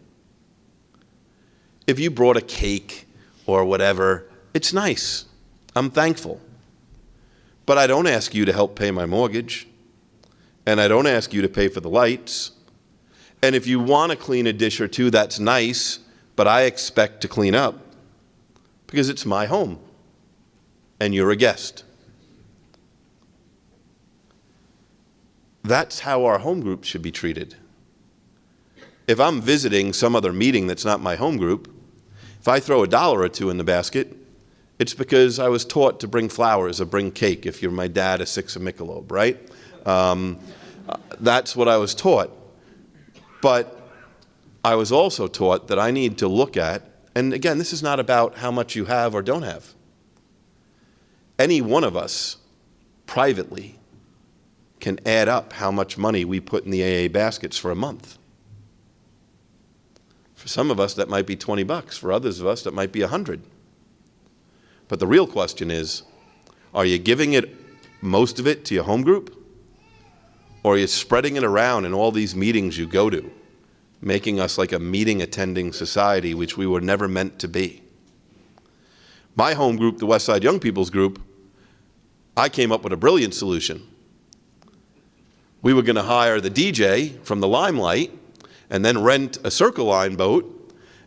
if you brought a cake or whatever, it's nice. I'm thankful. But I don't ask you to help pay my mortgage. And I don't ask you to pay for the lights. And if you want to clean a dish or 2, that's nice, but I expect to clean up because it's my home and you're a guest. That's how our home group should be treated. If I'm visiting some other meeting that's not my home group, if I throw a dollar or 2 in the basket, it's because I was taught to bring flowers or bring cake if you're my dad, a 6 of Michelob, right? That's what I was taught. But I was also taught that I need to look at, and again, this is not about how much you have or don't have. Any one of us privately can add up how much money we put in the AA baskets for a month. For some of us, that might be $20. For others of us, that might be $100. But the real question is, are you giving it, most of it, to your home group? Or are you spreading it around in all these meetings you go to, making us like a meeting-attending society, which we were never meant to be? My home group, the Westside Young People's Group, I came up with a brilliant solution. We were going to hire the DJ from the Limelight and then rent a Circle Line boat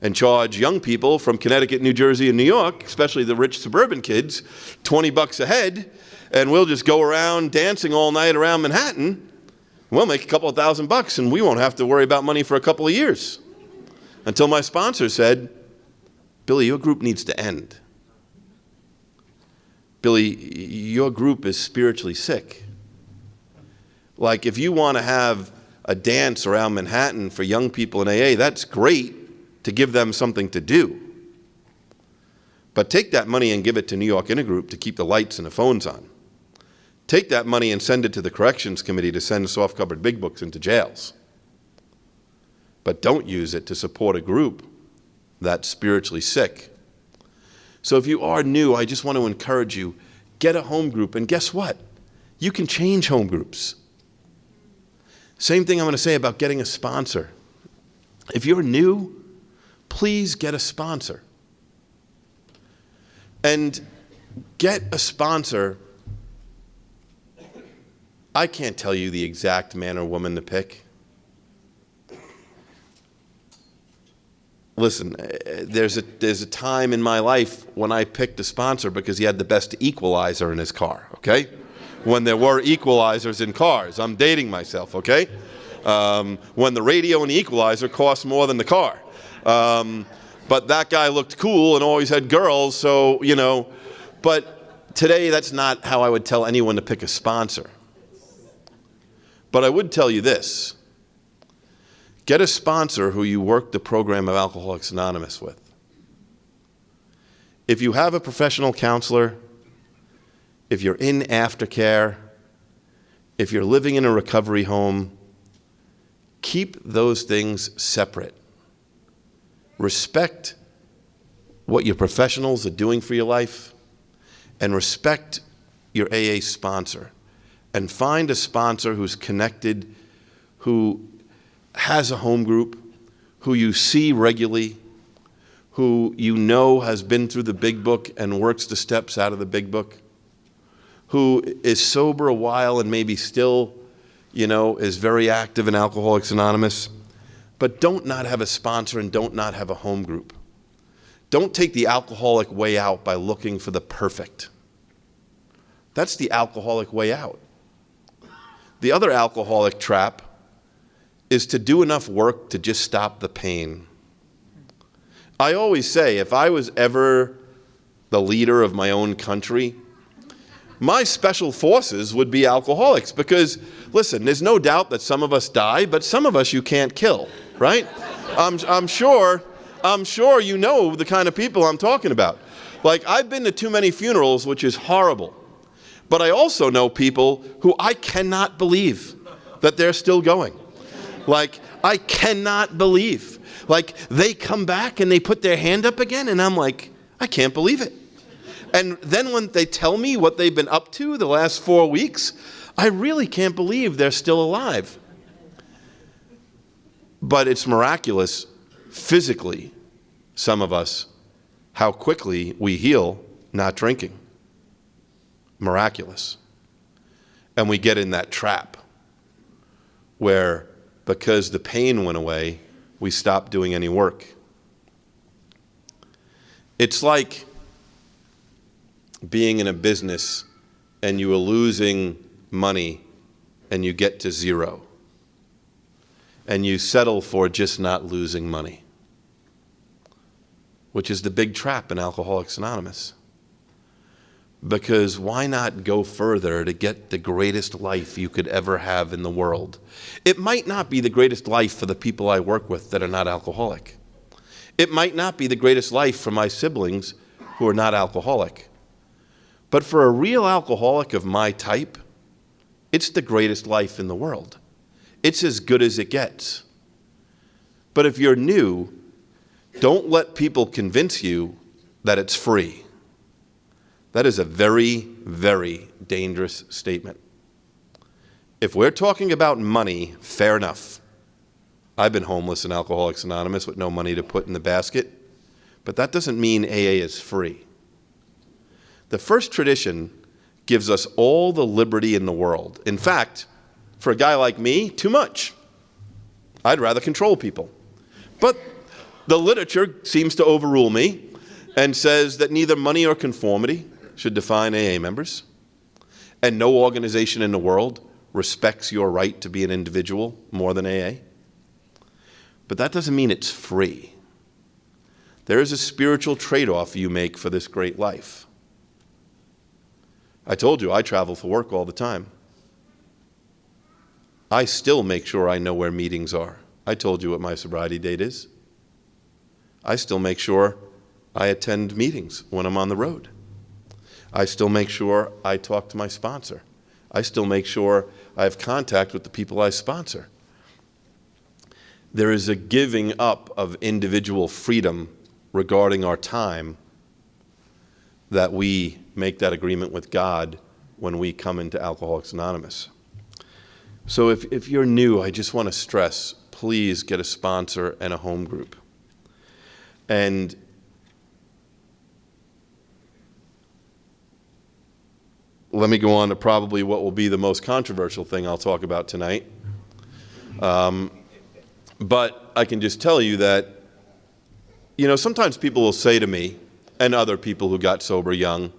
and charge young people from Connecticut, New Jersey, and New York, especially the rich suburban kids, $20 a head, and we'll just go around dancing all night around Manhattan. We'll make a couple of $1,000, and we won't have to worry about money for a couple of years. Until my sponsor said, Billy, your group needs to end. Billy, your group is spiritually sick. Like, if you want to have a dance around Manhattan for young people in AA, that's great to give them something to do. But take that money and give it to New York Intergroup to keep the lights and the phones on. Take that money and send it to the Corrections Committee to send soft-covered big books into jails. But don't use it to support a group that's spiritually sick. So if you are new, I just want to encourage you, get a home group, and guess what? You can change home groups. Same thing I'm going to say about getting a sponsor. If you're new, please get a sponsor. And get a sponsor. I can't tell you the exact man or woman to pick. Listen, there's a time in my life when I picked a sponsor because he had the best equalizer in his car, okay? When there were equalizers in cars. I'm dating myself, okay? When the radio and the equalizer cost more than the car. But that guy looked cool and always had girls, so, you know. But today, that's not how I would tell anyone to pick a sponsor. But I would tell you this. Get a sponsor who you work the program of Alcoholics Anonymous with. If you have a professional counselor, if you're in aftercare, if you're living in a recovery home, keep those things separate. Respect what your professionals are doing for your life, and respect your AA sponsor. And find a sponsor who's connected, who has a home group, who you see regularly, who you know has been through the big book and works the steps out of the big book, who is sober a while and maybe still, you know, is very active in Alcoholics Anonymous. But don't not have a sponsor and don't not have a home group. Don't take the alcoholic way out by looking for the perfect. That's the alcoholic way out. The other alcoholic trap is to do enough work to just stop the pain. I always say, if I was ever the leader of my own country, my special forces would be alcoholics because, listen, there's no doubt that some of us die, but some of us you can't kill, right? I'm sure you know the kind of people I'm talking about. Like, I've been to too many funerals, which is horrible. But I also know people who I cannot believe that they're still going. Like, I cannot believe. Like, they come back and they put their hand up again, and I'm like, I can't believe it. And then when they tell me what they've been up to the last 4 weeks, I really can't believe they're still alive. But it's miraculous, physically, some of us, how quickly we heal not drinking. Miraculous. And we get in that trap where, because the pain went away, we stop doing any work. It's like being in a business and you are losing money and you get to zero. And you settle for just not losing money, which is the big trap in Alcoholics Anonymous. Because why not go further to get the greatest life you could ever have in the world? It might not be the greatest life for the people I work with that are not alcoholic. It might not be the greatest life for my siblings who are not alcoholic. But for a real alcoholic of my type, it's the greatest life in the world. It's as good as it gets. But if you're new, don't let people convince you that it's free. That is a very, very dangerous statement. If we're talking about money, fair enough. I've been homeless in Alcoholics Anonymous with no money to put in the basket, but that doesn't mean AA is free. The first tradition gives us all the liberty in the world. In fact, for a guy like me, too much. I'd rather control people. But the literature seems to overrule me and says that neither money or conformity should define AA members, and no organization in the world respects your right to be an individual more than AA. But that doesn't mean it's free. There is a spiritual trade-off you make for this great life. I told you I travel for work all the time. I still make sure I know where meetings are. I told you what my sobriety date is. I still make sure I attend meetings when I'm on the road. I still make sure I talk to my sponsor. I still make sure I have contact with the people I sponsor. There is a giving up of individual freedom regarding our time that we make that agreement with God when we come into Alcoholics Anonymous. So if you're new, I just want to stress, please get a sponsor and a home group. And let me go on to probably what will be the most controversial thing I'll talk about tonight. But I can just tell you that, sometimes people will say to me, and other people who got sober young,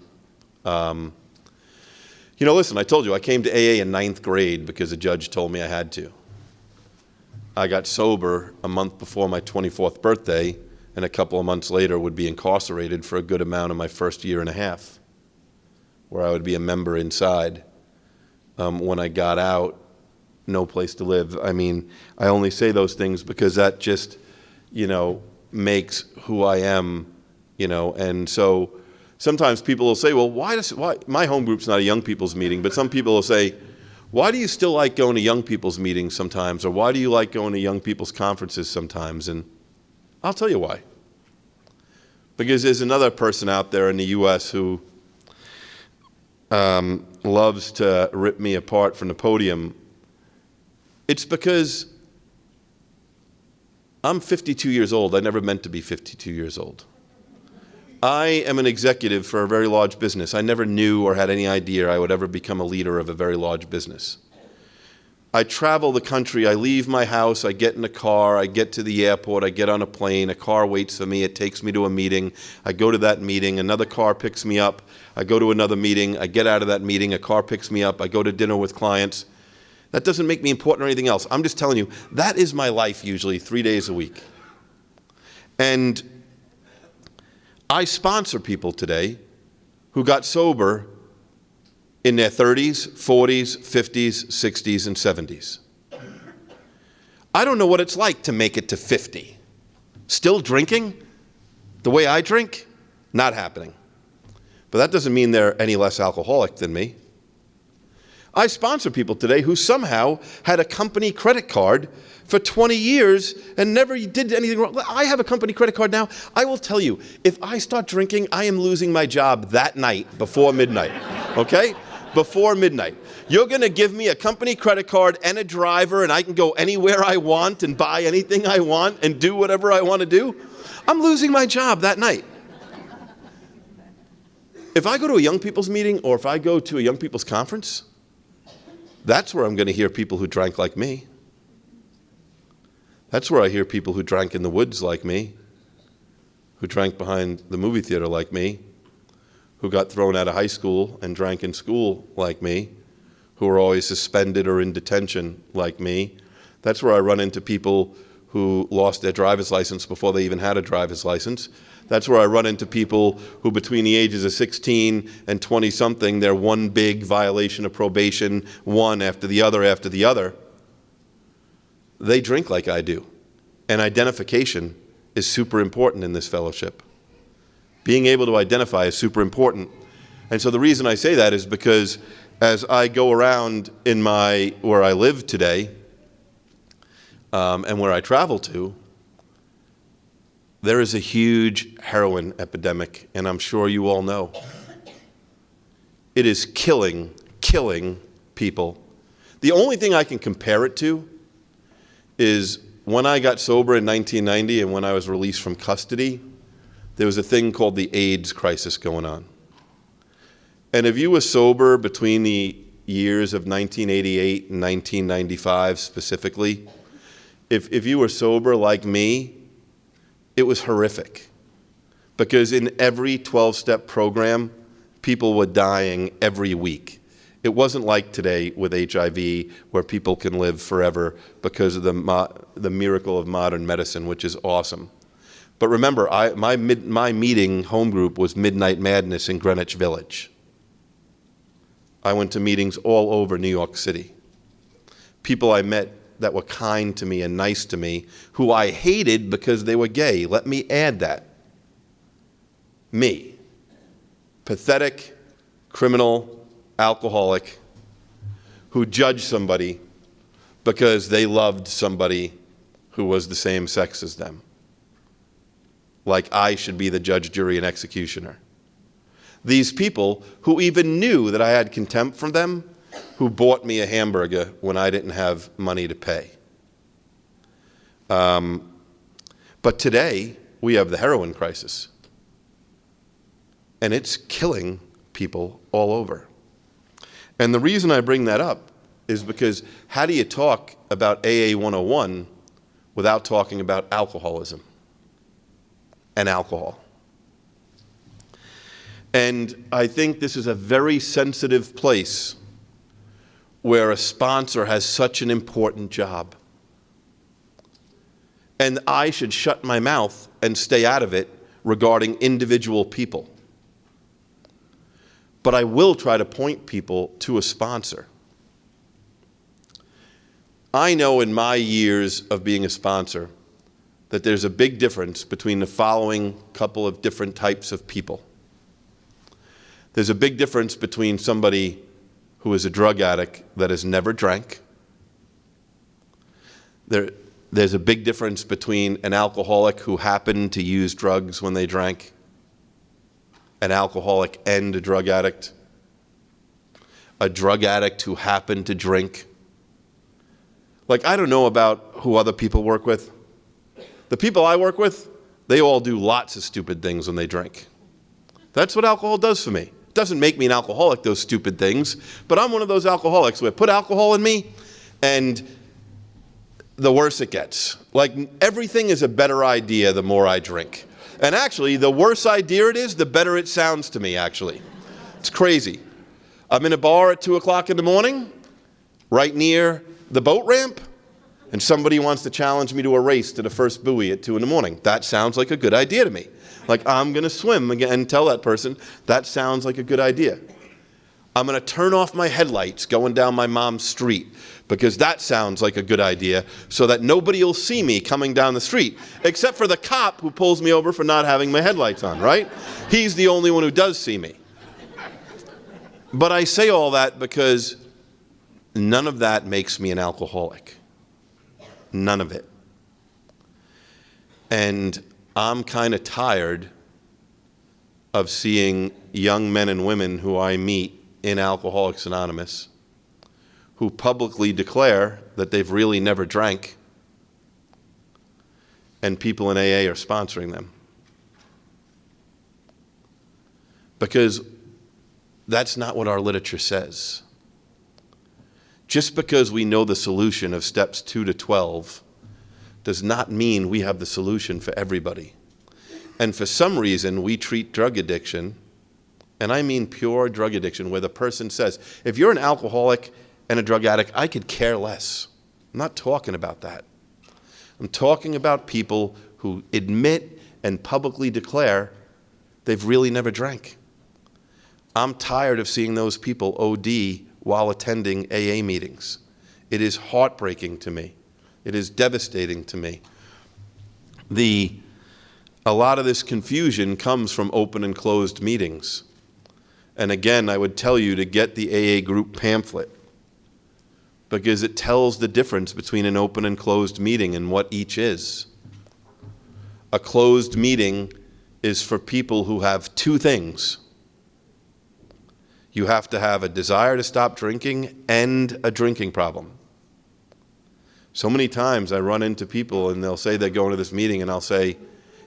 listen, I told you I came to AA in 9th grade because a judge told me I had to. I got sober a month before my 24th birthday, and a couple of months later would be incarcerated for a good amount of my first year and a half, where I would be a member inside. When I got out, no place to live. I mean, I only say those things because that just, makes who I am, and so sometimes people will say, well, why my home group's not a young people's meeting, but some people will say, why do you still like going to young people's meetings sometimes, or why do you like going to young people's conferences sometimes? And I'll tell you why. Because there's another person out there in the U.S. who loves to rip me apart from the podium. It's because I'm 52 years old. I never meant to be 52 years old. I am an executive for a very large business. I never knew or had any idea I would ever become a leader of a very large business. I travel the country. I leave my house. I get in a car. I get to the airport. I get on a plane. A car waits for me. It takes me to a meeting. I go to that meeting. Another car picks me up. I go to another meeting. I get out of that meeting. A car picks me up. I go to dinner with clients. That doesn't make me important or anything else. I'm just telling you, that is my life usually 3 days a week. And I sponsor people today who got sober in their 30s, 40s, 50s, 60s, and 70s. I don't know what it's like to make it to 50. Still drinking the way I drink? Not happening. But that doesn't mean they're any less alcoholic than me. I sponsor people today who somehow had a company credit card for 20 years and never did anything wrong. I have a company credit card now. I will tell you, if I start drinking, I am losing my job that night before midnight, okay? Before midnight. You're going to give me a company credit card and a driver and I can go anywhere I want and buy anything I want and do whatever I want to do? I'm losing my job that night. If I go to a young people's meeting or if I go to a young people's conference, that's where I'm going to hear people who drank like me. That's where I hear people who drank in the woods like me, who drank behind the movie theater like me, who got thrown out of high school and drank in school like me, who were always suspended or in detention like me. That's where I run into people who lost their driver's license before they even had a driver's license. That's where I run into people who between the ages of 16 and 20-something, they're one big violation of probation, one after the other after the other. They drink like I do. And identification is super important in this fellowship. Being able to identify is super important. And so the reason I say that is because as I go around in where I live today, and where I travel to, there is a huge heroin epidemic, and I'm sure you all know. It is killing people. The only thing I can compare it to is when I got sober in 1990 and when I was released from custody, there was a thing called the AIDS crisis going on. And if you were sober between the years of 1988 and 1995 specifically, if you were sober like me, it was horrific. Because in every 12-step program, people were dying every week. It wasn't like today with HIV, where people can live forever because of the miracle of modern medicine, which is awesome. But remember, my meeting home group was Midnight Madness in Greenwich Village. I went to meetings all over New York City. People I met that were kind to me and nice to me, who I hated because they were gay. Let me add that. Me. Pathetic, criminal, alcoholic, who judged somebody because they loved somebody who was the same sex as them. Like I should be the judge, jury, and executioner. These people who even knew that I had contempt for them, who bought me a hamburger when I didn't have money to pay. But today, we have the heroin crisis. And it's killing people all over. And the reason I bring that up is because how do you talk about AA 101 without talking about alcoholism and alcohol? And I think this is a very sensitive place where a sponsor has such an important job. And I should shut my mouth and stay out of it regarding individual people. But I will try to point people to a sponsor. I know in my years of being a sponsor that there's a big difference between the following couple of different types of people. There's a big difference between somebody who is a drug addict that has never drank. There's a big difference between an alcoholic who happened to use drugs when they drank, an alcoholic and a drug addict who happened to drink. Like, I don't know about who other people work with. The people I work with, they all do lots of stupid things when they drink. That's what alcohol does for me. It doesn't make me an alcoholic, those stupid things, but I'm one of those alcoholics where put alcohol in me and the worse it gets. Like, everything is a better idea the more I drink. And actually, the worse idea it is, the better it sounds to me, actually. It's crazy. I'm in a bar at 2 o'clock in the morning, right near the boat ramp, and somebody wants to challenge me to a race to the first buoy at 2 in the morning. That sounds like a good idea to me. Like, I'm going to swim again and tell that person, that sounds like a good idea. I'm going to turn off my headlights going down my mom's street because that sounds like a good idea so that nobody will see me coming down the street, except for the cop who pulls me over for not having my headlights on, right? He's the only one who does see me. But I say all that because none of that makes me an alcoholic. None of it. And I'm kind of tired of seeing young men and women who I meet in Alcoholics Anonymous who publicly declare that they've really never drank, and people in AA are sponsoring them. Because that's not what our literature says. Just because we know the solution of steps 2 to 12 does not mean we have the solution for everybody. And for some reason, we treat drug addiction, and I mean pure drug addiction, where the person says, if you're an alcoholic and a drug addict, I could care less. I'm not talking about that. I'm talking about people who admit and publicly declare they've really never drank. I'm tired of seeing those people OD while attending AA meetings. It is heartbreaking to me. It is devastating to me. A lot of this confusion comes from open and closed meetings. And again, I would tell you to get the AA group pamphlet, because it tells the difference between an open and closed meeting and what each is. A closed meeting is for people who have two things. You have to have a desire to stop drinking and a drinking problem. So many times I run into people and they'll say they're going to this meeting, and I'll say,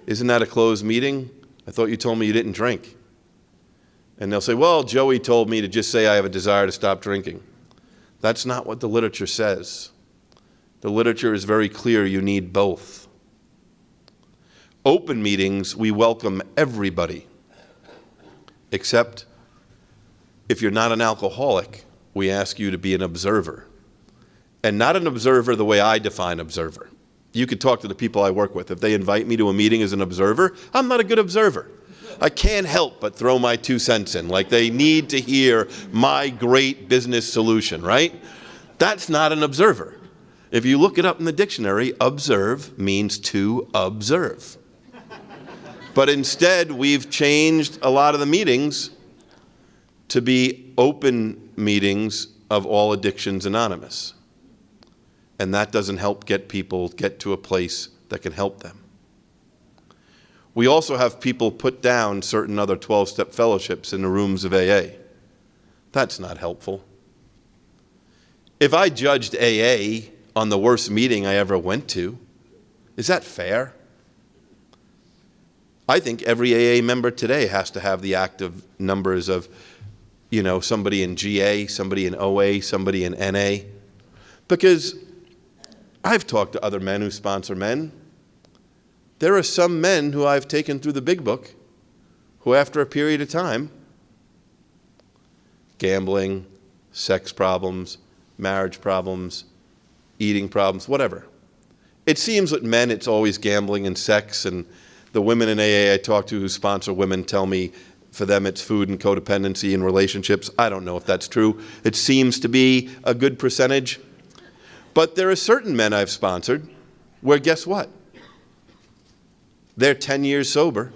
"Isn't that a closed meeting? I thought you told me you didn't drink." And they'll say, "Well, Joey told me to just say I have a desire to stop drinking." That's not what the literature says. The literature is very clear. You need both. Open meetings, we welcome everybody, except if you're not an alcoholic, we ask you to be an observer. And not an observer the way I define observer. You could talk to the people I work with. If they invite me to a meeting as an observer, I'm not a good observer. I can't help but throw my 2 cents in, like they need to hear my great business solution, right? That's not an observer. If you look it up in the dictionary, observe means to observe. But instead, we've changed a lot of the meetings to be open meetings of All Addictions Anonymous. And that doesn't help get people get to a place that can help them. We also have people put down certain other 12-step fellowships in the rooms of AA. That's not helpful. If I judged AA on the worst meeting I ever went to, is that fair? I think every AA member today has to have the active numbers of, somebody in GA, somebody in OA, somebody in NA. Because I've talked to other men who sponsor men. There are some men who I've taken through the big book who, after a period of time, gambling, sex problems, marriage problems, eating problems, whatever. It seems with men it's always gambling and sex, and the women in AA I talk to who sponsor women tell me for them it's food and codependency and relationships. I don't know if that's true. It seems to be a good percentage. But there are certain men I've sponsored where, guess what? They're 10 years sober,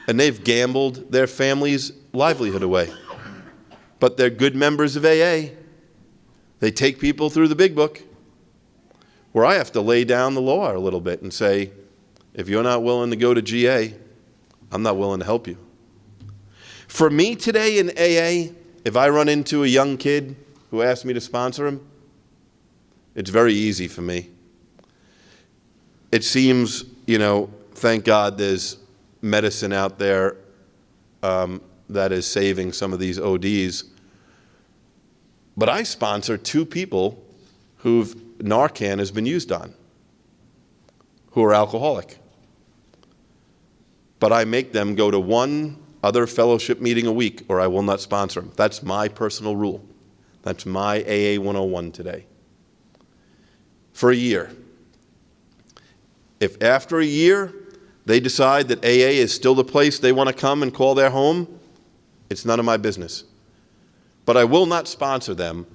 and they've gambled their family's livelihood away. But they're good members of AA. They take people through the big book, where I have to lay down the law a little bit and say, if you're not willing to go to GA, I'm not willing to help you. For me today in AA, if I run into a young kid who asks me to sponsor him, it's very easy for me. It seems, thank God there's medicine out there that is saving some of these ODs. But I sponsor 2 people who Narcan has been used on, who are alcoholic. But I make them go to 1 other fellowship meeting a week, or I will not sponsor them. That's my personal rule. That's my AA 101 today. For a year. If after a year they decide that AA is still the place they want to come and call their home, it's none of my business. But I will not sponsor them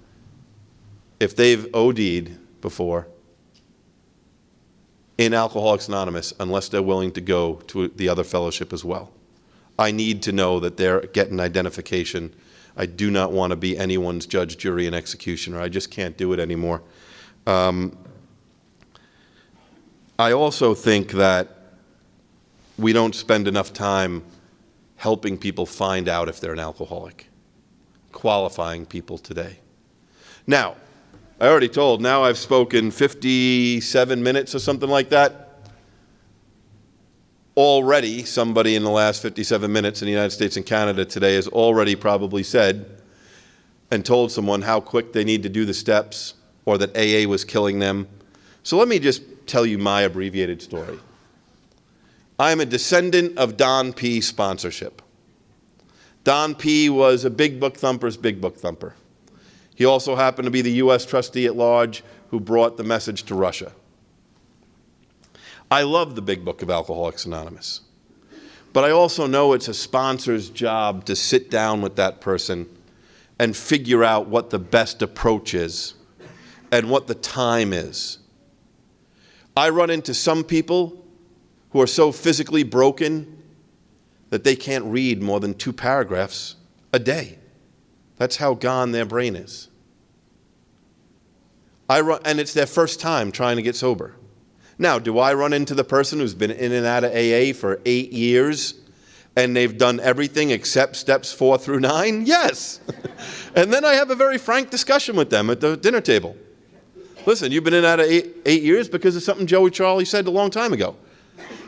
if they've OD'd before in Alcoholics Anonymous unless they're willing to go to the other fellowship as well. I need to know that they're getting identification. I do not want to be anyone's judge, jury, and executioner. I just can't do it anymore. I also think that we don't spend enough time helping people find out if they're an alcoholic, qualifying people today. Now, I already told, now I've spoken 57 minutes or something like that. Already, somebody in the last 57 minutes in the United States and Canada today has already probably said and told someone how quick they need to do the steps or that AA was killing them. So let me just tell you my abbreviated story. I'm a descendant of Don P. sponsorship. Don P. was a big book thumper's big book thumper. He also happened to be the U.S. trustee at large who brought the message to Russia. I love the big book of Alcoholics Anonymous. But I also know it's a sponsor's job to sit down with that person and figure out what the best approach is and what the time is. I run into some people who are so physically broken that they can't read more than 2 paragraphs a day. That's how gone their brain is. And it's their first time trying to get sober. Now, do I run into the person who's been in and out of AA for 8 years and they've done everything except steps 4 through 9? Yes. And then I have a very frank discussion with them at the dinner table. Listen, you've been in and out of 8 years because of something Joey Charlie said a long time ago.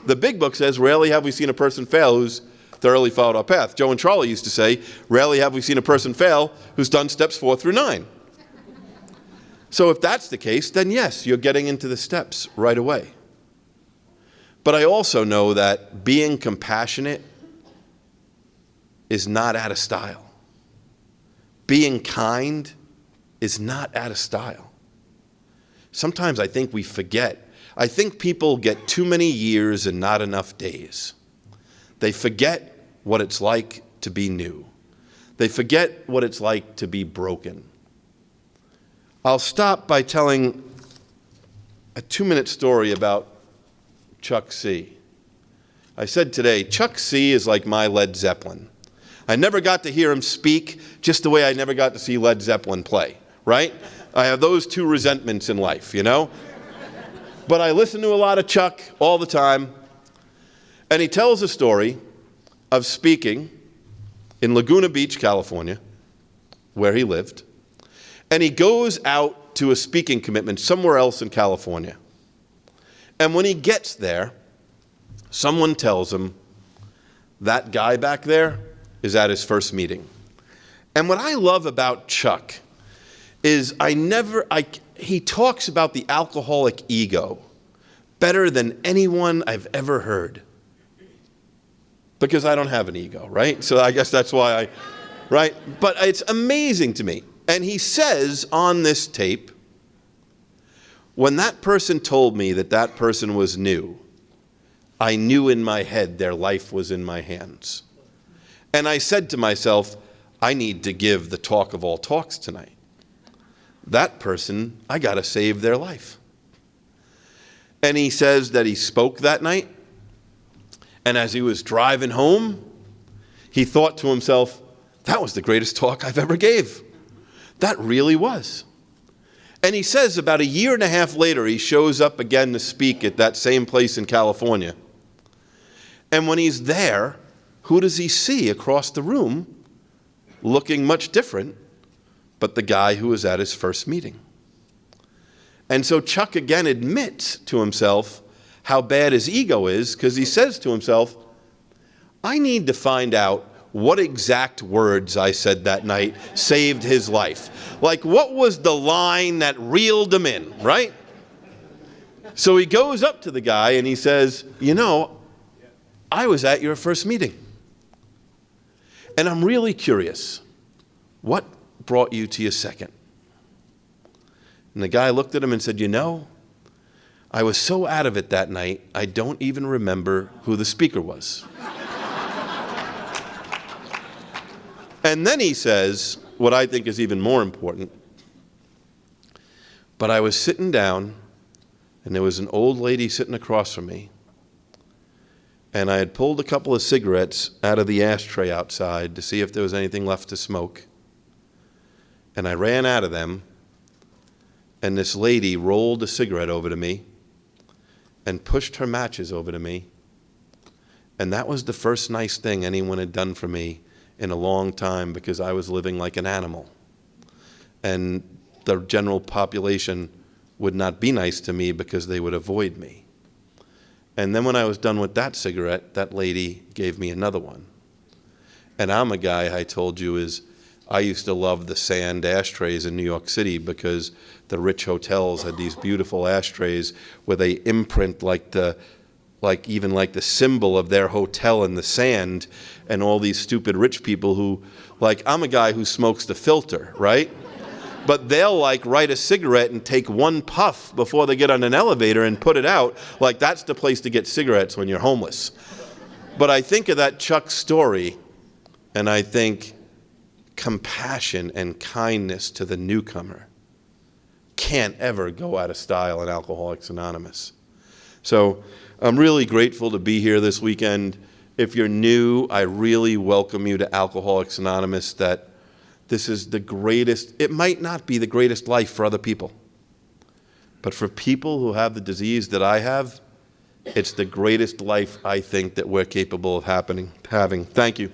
The big book says, rarely have we seen a person fail who's thoroughly followed our path. Joe and Charlie used to say, rarely have we seen a person fail who's done steps 4 through 9. So if that's the case, then yes, you're getting into the steps right away. But I also know that being compassionate is not out of style. Being kind is not out of style. Sometimes I think we forget. I think people get too many years and not enough days. They forget what it's like to be new. They forget what it's like to be broken. I'll stop by telling a 2-minute story about Chuck C. I said today, Chuck C is like my Led Zeppelin. I never got to hear him speak, just the way I never got to see Led Zeppelin play, right? I have those two resentments in life, you know? But I listen to a lot of Chuck all the time, and he tells a story of speaking in Laguna Beach, California, where he lived, and he goes out to a speaking commitment somewhere else in California. And when he gets there, someone tells him, that guy back there is at his first meeting. And what I love about Chuck is he talks about the alcoholic ego better than anyone I've ever heard. Because I don't have an ego, right? So I guess that's why right? But it's amazing to me. And he says on this tape, when that person told me that that person was new, I knew in my head their life was in my hands. And I said to myself, I need to give the talk of all talks tonight. That person, I got to save their life. And he says that he spoke that night, and as he was driving home, he thought to himself, that was the greatest talk I've ever gave. That really was. And he says about 1.5 years later, he shows up again to speak at that same place in California. And when he's there, who does he see across the room looking much different but the guy who was at his first meeting? And so Chuck again admits to himself how bad his ego is, because he says to himself, I need to find out what exact words I said that night saved his life. Like, what was the line that reeled him in, right? So he goes up to the guy and he says, you know, I was at your first meeting. And I'm really curious, what brought you to your second? And the guy looked at him and said, you know, I was so out of it that night, I don't even remember who the speaker was. And then he says, what I think is even more important, but I was sitting down, and there was an old lady sitting across from me, and I had pulled a couple of cigarettes out of the ashtray outside to see if there was anything left to smoke. And I ran out of them, and this lady rolled a cigarette over to me and pushed her matches over to me. And that was the first nice thing anyone had done for me in a long time, because I was living like an animal. And the general population would not be nice to me because they would avoid me. And then when I was done with that cigarette, that lady gave me another one. And I'm a guy, I told you, I used to love the sand ashtrays in New York City, because the rich hotels had these beautiful ashtrays where they imprint like the symbol of their hotel in the sand, and all these stupid rich people who, I'm a guy who smokes the filter, right? But they'll write a cigarette and take one puff before they get on an elevator and put it out. That's the place to get cigarettes when you're homeless. But I think of that Chuck story, and I think compassion and kindness to the newcomer can't ever go out of style in Alcoholics Anonymous. So I'm really grateful to be here this weekend, If you're new, I really welcome you to Alcoholics Anonymous. That this is the greatest, it might not be the greatest life for other people, but for people who have the disease that I have, it's the greatest life I think that we're capable of having. Thank you.